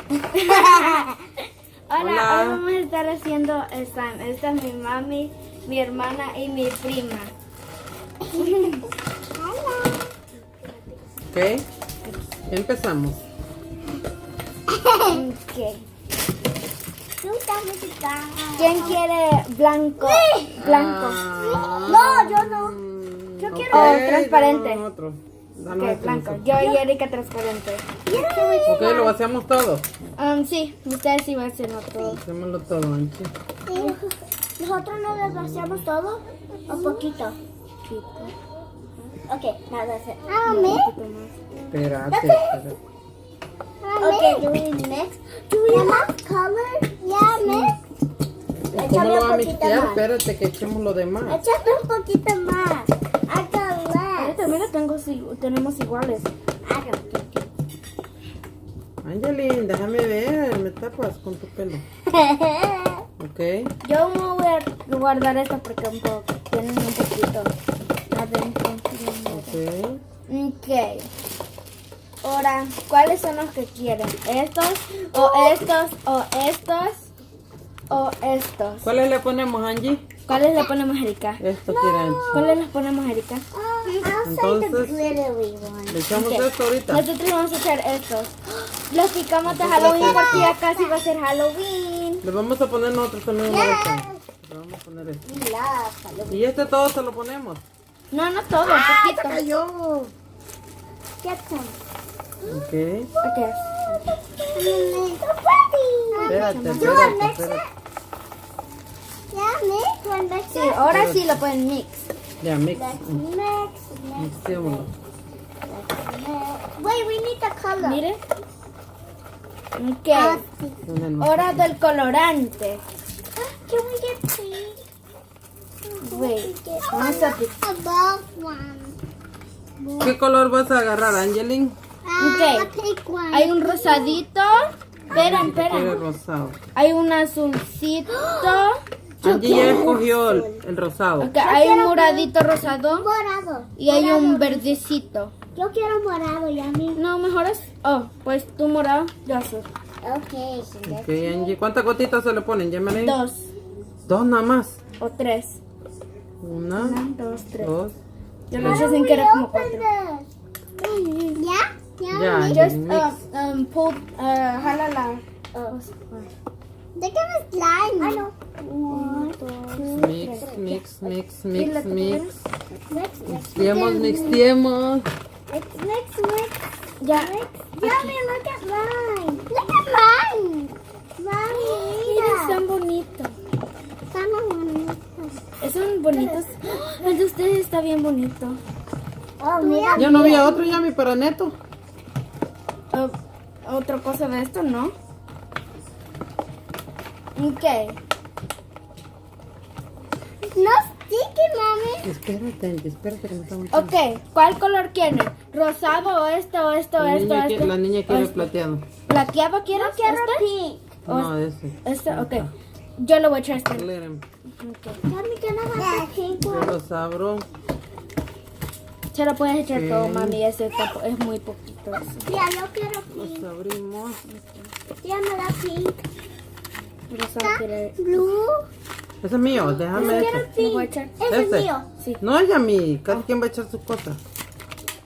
Hola, Hola. hoy vamos a estar haciendo slime. Esta es mi mami, mi hermana y mi prima. Ok. Empezamos. Ok. ¿Quién quiere blanco? Blanco. Ah, No, yo no. Yo quiero transparente. dame otro. Dame Ok, otro, blanco. nosotros. Yo y Erika transparente. Ok, lo vaciamos todo. Sí, ustedes sí van a hacerlo todo. Hacémoslo todo, Anchi. ¿Nosotros no les vaciamos todo? ¿O poquito? Ok, nada, Espérate, espérate. Okay, do we mix? Do we have color? Yeah, mix. ¿Cómo Échame lo un va a poquito mixtear? más. Espérate que echemos lo demás. Échame un poquito más. I got less. También tenemos iguales. I don't think Angelina, déjame ver. Me tapas con tu pelo. Ok. Yo me voy a guardar esta porque tienen un poquito adentro. Ok. Ok. Ahora, ¿cuáles son los que quieren? ¿Estos? ¿O estos? ¿O estos? ¿O estos? ¿Cuáles le ponemos, Angie? ¿Cuáles le ponemos, Erika? Esto quiere Angie. ¿Cuáles les ponemos, Erika? I'll say the Entonces, glittery one. Le echamos Ok. esto ahorita. Nosotros vamos a echar estos. Los picamos de Nosotros Halloween hacemos. porque ya casi va a ser Halloween. Le vamos a poner nosotros también una de estas. Le vamos a poner esto. We love Halloween. Y este todo se lo ponemos. No, no todo, poquito. Cayó. Get some. Ok. Ok. So pretty. Espérate, Do espérate, a mix espérate. it. Yeah, mix one mix Sí, it. ahora sí lo pueden mix. Ya, mix. Let's mix. Mixémoslo. Wait, we need the color. Mire. Ok. Ponemos. Hora del colorante. Can we get pink? Wait, vamos a picar. Above one. ¿Qué color vas a agarrar, Angelina? Ok. The pink one. Hay un rosadito. Esperen, Quiere esperen. rosado. Hay un azulcito. Angie ya escogió el rosado. Ok, hay un moradito rosado. Morado. Y hay un verdecito. Yo quiero morado, Yami. No, mejor es. Oh, pues tú morado, yo azul. Okay, so let's Ok, Angie. ¿Cuántas gotitas se le ponen? Llámale. Dos Dos nada más. o tres. Una, Dos, tres. dos. Yo lo hice sin querer como cuatro. Yeah? Ya, Just Angie, mix. pull, jala la. They're gonna slime. I know. One, Mix, mix, mix, Y mix, la que mix. mix, Mixteemos, mixteemos. mix. Ya. Yummy, look at mine. Look at mine. Miren, Mine. son bonitos. Están Son bonitos. El de ustedes está bien bonito. Oh, mira. Ya no había otro, Yami, para Neto. Otra cosa de esto, ¿no? Ok. No sticky, mami. Espérate, Angie, espérate que me está Ok, ¿cuál color quieren? ¿Rosado o esto, esto, La esto, niña, esto? la niña quiere Este. plateado. ¿Plateado quieres? Quiero ¿Este? pink. No, ese. Este, ok. Yo le voy a echar este. Glitter. Ok. Yummy, can I have the pink Yo one? los abro. Se lo puedes echar Ok. todo, mami. Ese es muy poquito. Ese. Yeah, yo quiero Los pink. abrimos. Yeah, me da pink. Rosado quiere. Blue. Ese es mío, déjame Quiero ese. Le voy a pink. echar. Ese es Ese. mío. Sí. No, Yami, cada quien va a echar sus cosas.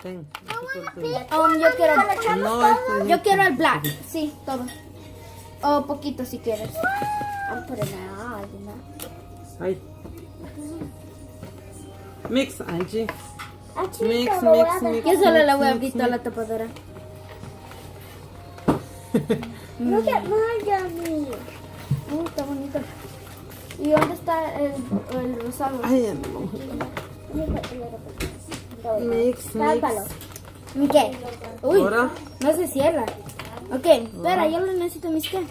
Ten. ese es el tuyo. Yo quiero. No, este es Yo quiero el black. Sí, todo. O poquito si quieres. I'm putting it all, you know. Ay. Mix, Angie. Ah, chico, Mix, lo voy a mix, dejar. mix. Yo solo le voy a mix, quitar la mix. tapadera. Look at mine, Yummy. Está bonito. ¿Y dónde está el rosado? Ay, no. Let me put a little bit. Mix, Tálpalo. mix. ¿Qué? Uy, Ahora, no se cierra. Ok, espera, yo lo necesito mezclar.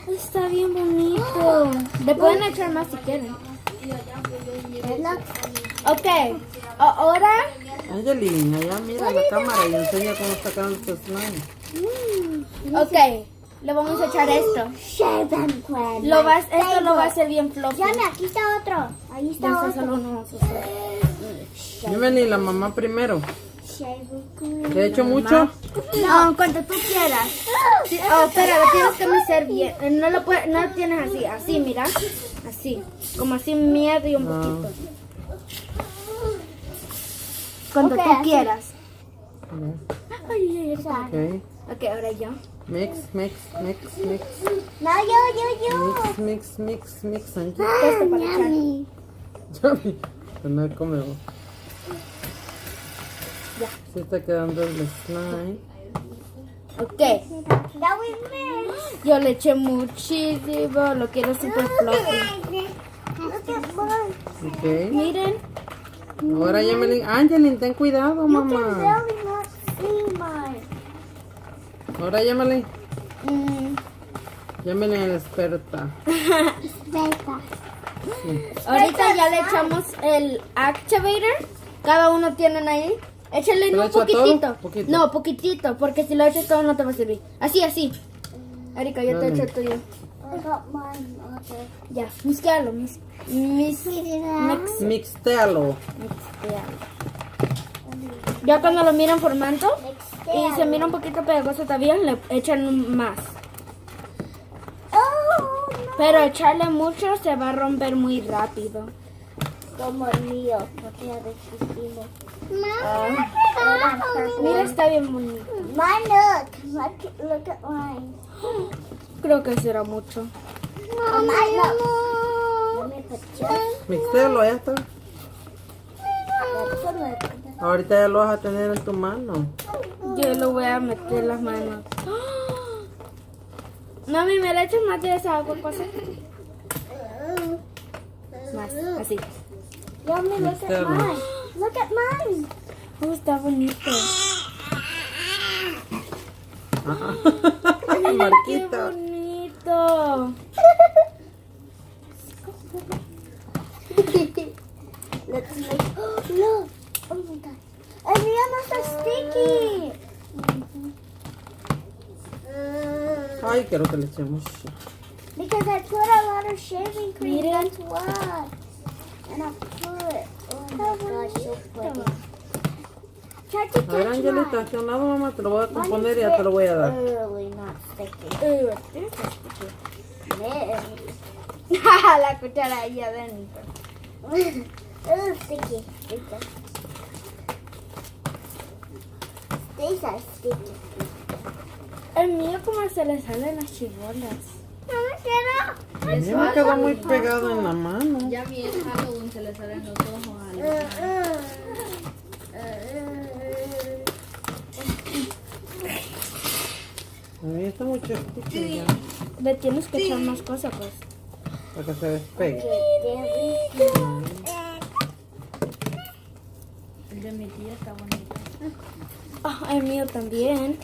Está bien bonito. Le pueden echar más si quieren. Ok, ahora Angelina, ya mira la cámara y enseña cómo está quedando tu slime. ok, le vamos a echar esto. Esto lo va a hacer bien fluffy. Yummy, aquí está otro. Ahí está Ya está, otro. solo no vamos a hacer. Yo vení la mamá primero. shaving cream. ¿Le he hecho mucho? No, cuando tú quieras. Sí, oh, espera, lo tienes que mecer bien. No lo tienes así, así, mira. Así, como así medio un poquito. Cuando Ok, tú así. quieras. Ok. Ok, ahora yo. Mix, mix, mix, mix. No, yo. Mix, mix, mix, mix. And Esto para echar. Yummy. Yummy. No come. Ya. Se está quedando el slime. Ok, Now we mix. yo le eché muchísimo, lo quiero super fluffy. Look at mine. Ok. Miren, Ahora Yamelin. Angelin, ten cuidado, You can mamá. really not see mine. Ahora Yamelin. mm, Yamelin es experta. Beta. ahorita ya le echamos el activator. Cada uno tienen ahí. Échale ¿Se lo un echo a todo? poquitito. Poquito. No, poquitito, porque si lo echas todo no te va a servir. Así, así. Erika, yo te Dale. echo el tuyo. I got mine. Okay. Ya, mezclalo. Mix. Mixtéalo. Ya cuando lo miran formando y se Mixtéalo. mira un poquito pegajoso todavía, le echan más. Oh, no. Pero echarle mucho se va a romper muy rápido. Como el mío. Porque ya desistimos. Mira, está bien bonito. Mine, look at mine. Creo que será mucho. Mine, Let me put just. Mixtéalo, ya está. That's a little. Ahorita ya lo vas a tener en tu mano. Yo lo voy a meter las manos. Mami, ¿me le echas más de esa agua, cosa? Más, así. Yummy, look at Mixtéalo. mine. Look at mine. Está bonito. ¡Qué Marquita. bonito! Let's make. Look. Oh my god. And the others are sticky. Ay, quiero que le echemos. Because I put a lot of shaving cream. Miren. That's why. And I put. Oh my gosh, so pretty. Try to A ver, catch Angelita, mine. aquí a un lado, mamá, te lo voy a componer y ya te lo voy a dar. Really not sticky. La cuchara ahí adentro. Sticky. These are sticky. El mío como se le salen las chibolas. A mí me quedó muy pegado en la mano. Ya mi es Halloween, se le salen los ojos a A mí está mucho sticky ya, Le tienes que echar más cosas, pues. para que se despegue. El de mi tía está bonito. Ah, el mío también.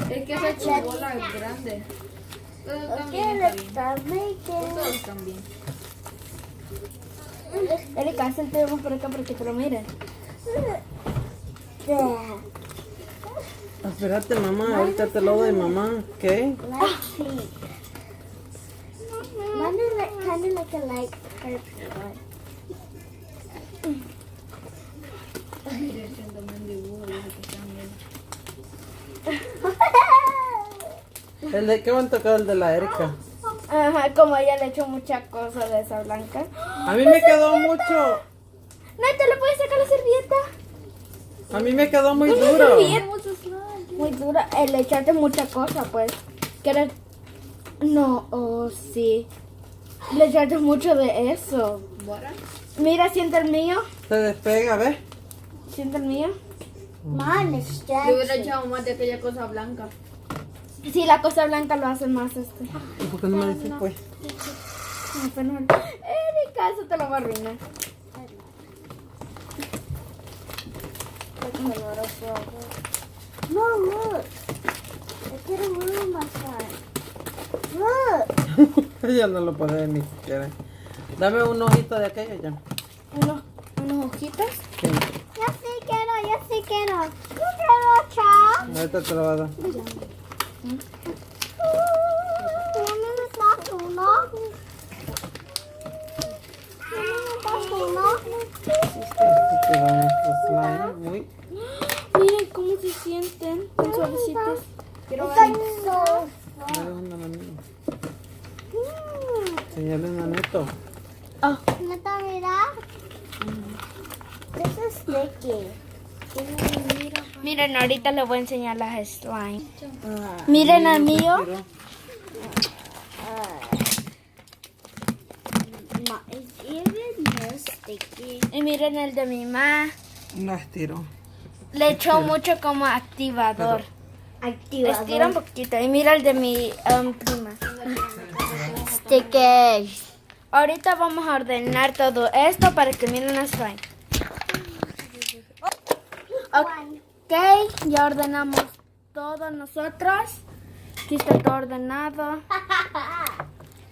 Es que esa chibola es grande. Pero Okay, también let's está start bien. making. Todos están bien. Erika, haz el teléfono por acá para que te lo miren. There. Espérate, mamá, ahorita te lo doy, mamá, ¿ok? Let's see. Mine is like, kind of like a light purple one. Miren, también dibujo, dice que están bien. El de, ¿qué van a tocar el de la Erika? Ajá, como ella le echó mucha cosa de esa blanca. A mí me quedó mucho. No, te le puedes sacar la servilleta. A mí me quedó muy Una duro. servilleta muy dura. Le echaste mucha cosa, pues. ¿Quieres? No, oh, sí. Le echaste mucho de eso. ¿Bora? Mira, siente el mío. Se despega, ¿ves? Siente el mío. Mine is Le hubiera stretchy. echado más de aquella cosa blanca. Sí, la cosa blanca lo hace más este. ¿Y por qué no me dices, pues? No, pero no. Erika, eso te lo va a arruinar. That's a lot of trouble. No, look. It didn't ruin my slime. Look. Ella no lo puede ver ni siquiera. Dame un ojito de aquello ya. Unos ojitos. Sí, Yo sí quiero, yo sí quiero. Yo quiero, chao. ahorita te lo voy a dar. ¿Tienen uno? ¿Tienen Quedó nuestro slime muy... Miren cómo se sienten, tan suavecitos. Quiero It's ver. like so ¿Dónde la niña? Señalen a Neto. Neta, mira. This is sticky. Miren, ahorita les voy a enseñar las slime. Miren al mío. It's even more sticky. Y miren el de mi mamá. La estiró. Le echó mucho como activador. Estira un poquito. Y mira el de mi prima. Sticky. Ahorita vamos a ordenar todo esto para que miren las slime. Ok, ya ordenamos todo nosotros. Aquí está todo ordenado.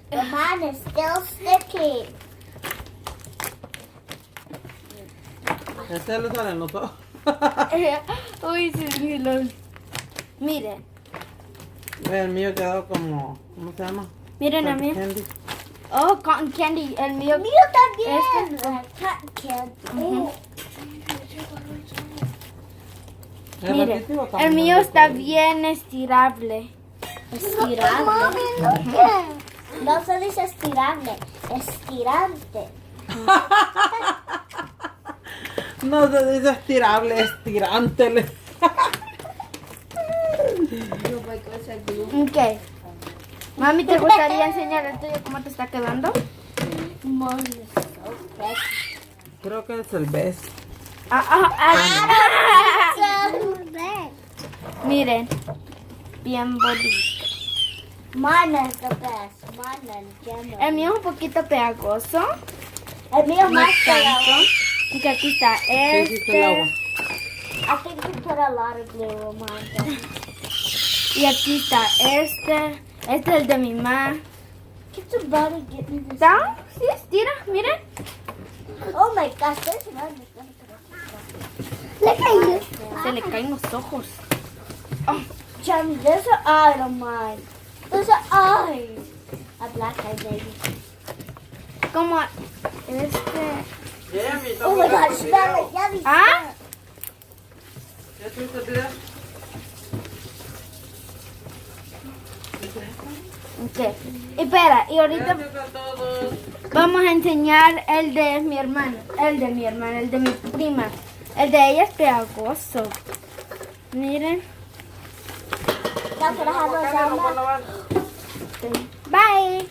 The mine is still sticky. Ese le salen los ojos. Uy, sí, miren, El mío quedó como... ¿Cómo se llama? miren a mí. Candy. Oh, cotton candy. El mío. Mío también. Cotton candy. Miren, repetitivo el también mío lo está recuerdo. bien estirable. Estirable. No se dice estirable, estirante. No se dice estirable, estirante. Ok. Mami, ¿te gustaría enseñar el tuyo cómo te está quedando? Mine is so big. Creo que es el best. So big. Miren, bien bonito. Mine is the best. Mine is general. El mío es un poquito pegajoso. El mío No más tanto. pegado. Y aquí está ¿Qué hiciste el agua? este. I think you put a lot of glue on mine. Y aquí está este. Este es el de mi mamá. Get somebody get me this. ¿Está? Sí, estira, miren. Oh my gosh, this one is going to look at you. Se le caen los ojos. Johnny, there's an eye on mine. There's an eye. A black eye, baby. Como este. Oh my gosh, smell it. Yummy. ¿Ah? ¿Ya tuviste el video? Ok. Espera, y ahorita Gracias a todos. vamos a enseñar el de mi hermano. El de mi hermana, el de mi prima. El de ella es pegajoso. Miren. Now can I have those Guacamole, no puedo on? lavar. Bye.